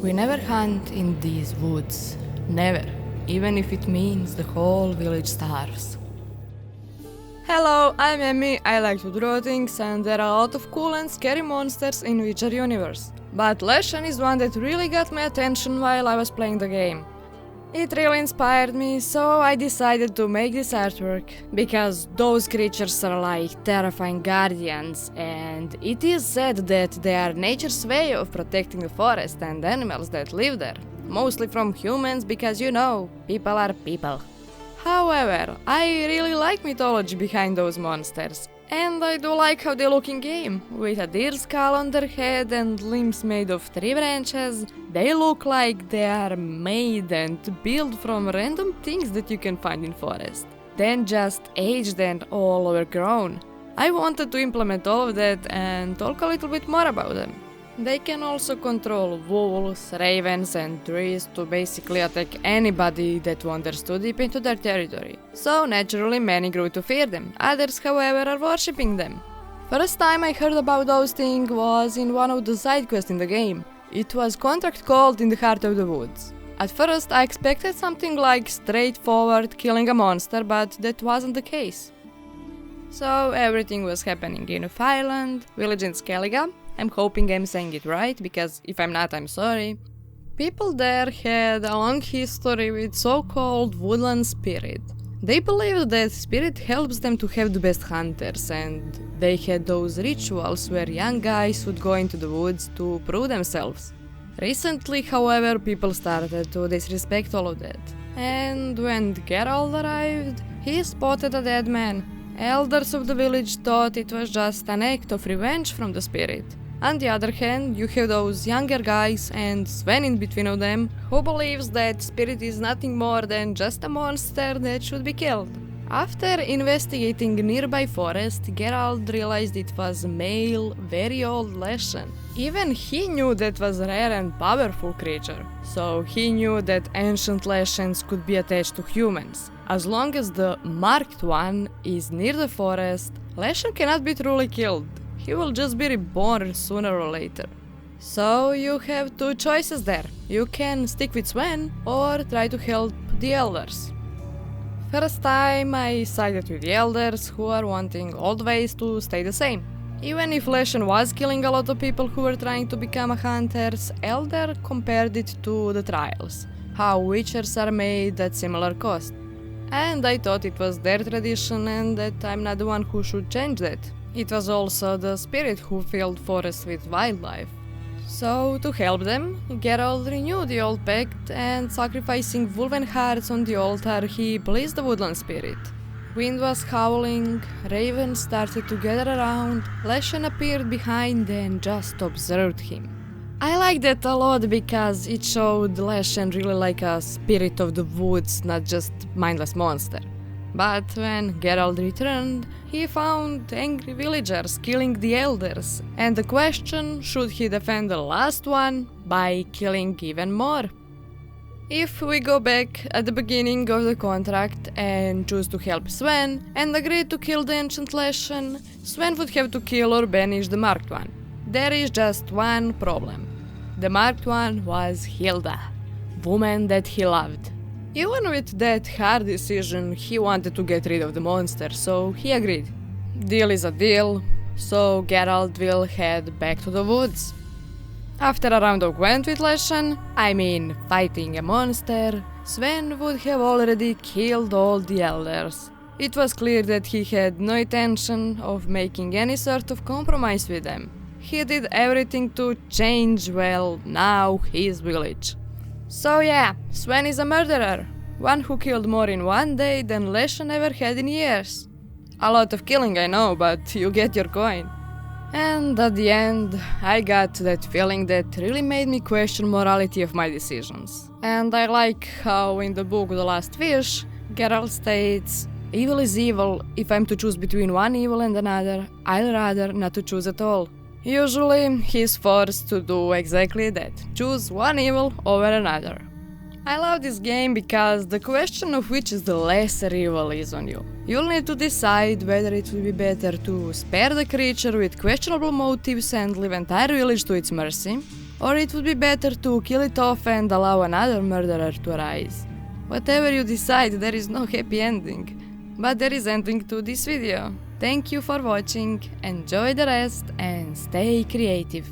We never hunt in these woods. Never. Even if it means the whole village starves. Hello, I'm Emmy, I like to draw things and there are a lot of cool and scary monsters in Witcher universe. But Leshen is one that really got my attention while I was playing the game. It really inspired me, so I decided to make this artwork, because those creatures are like terrifying guardians, and it is said that they are nature's way of protecting the forest and animals that live there. Mostly from humans, because you know, people are people. However, I really like mythology behind those monsters, and I do like how they look in game. With a deer skull on their head and limbs made of tree branches, they look like they are made and built from random things that you can find in forest. Then just aged and all overgrown. I wanted to implement all of that and talk a little bit more about them. They can also control wolves, ravens and trees to basically attack anybody that wanders too deep into their territory. So naturally many grew to fear them, others however are worshipping them. First time I heard about those things was in one of the side quests in the game. It was Contract Called in the Heart of the Woods. At first I expected something like straightforward killing a monster, but that wasn't the case. So everything was happening in Fireland, village in Skellige. I'm hoping I'm saying it right, because if I'm not, I'm sorry. People there had a long history with so-called woodland spirit. They believed that spirit helps them to have the best hunters, and they had those rituals where young guys would go into the woods to prove themselves. Recently, however, people started to disrespect all of that. And when Geralt arrived, he spotted a dead man. Elders of the village thought it was just an act of revenge from the spirit. On the other hand, you have those younger guys, and Sven in between of them, who believes that spirit is nothing more than just a monster that should be killed. After investigating nearby forest, Geralt realized it was a male, very old Leshen. Even he knew that was a rare and powerful creature, so he knew that ancient Leshens could be attached to humans. As long as the marked one is near the forest, Leshen cannot be truly killed. He will just be reborn sooner or later. So you have two choices there. You can stick with Sven or try to help the elders. First time I sided with the elders, who are wanting old ways to stay the same. Even if Leshen was killing a lot of people who were trying to become hunters, Elder compared it to the trials, how witchers are made at similar cost. And I thought it was their tradition and that I'm not the one who should change that. It was also the spirit who filled forests with wildlife. So, to help them, Geralt renewed the old pact, and sacrificing woven hearts on the altar, he pleased the woodland spirit. Wind was howling, ravens started to gather around, Leshen appeared behind and just observed him. I like that a lot because it showed Leshen really like a spirit of the woods, not just mindless monster. But when Geralt returned, he found angry villagers killing the elders, and the question, should he defend the last one by killing even more? If we go back at the beginning of the contract and choose to help Sven and agree to kill the ancient Leshen, Sven would have to kill or banish the marked one. There is just one problem. The marked one was Hilda, woman that he loved. Even with that hard decision, he wanted to get rid of the monster, so he agreed. Deal is a deal, so Geralt will head back to the woods. After a round of Gwent with Leshen, fighting a monster, Sven would have already killed all the elders. It was clear that he had no intention of making any sort of compromise with them. He did everything to change, now his village. So yeah, Sven is a murderer, one who killed more in one day than Leshen ever had in years. A lot of killing, I know, but you get your coin. And at the end, I got that feeling that really made me question morality of my decisions. And I like how in the book The Last Wish, Geralt states, evil is evil. If I'm to choose between one evil and another, I'd rather not to choose at all. Usually, he's forced to do exactly that, choose one evil over another. I love this game because the question of which is the lesser evil is on you. You'll need to decide whether it would be better to spare the creature with questionable motives and leave entire village to its mercy, Or it would be better to kill it off and allow another murderer to arise. Whatever you decide, there is no happy ending. But there is ending to this video. Thank you for watching, enjoy the rest and stay creative.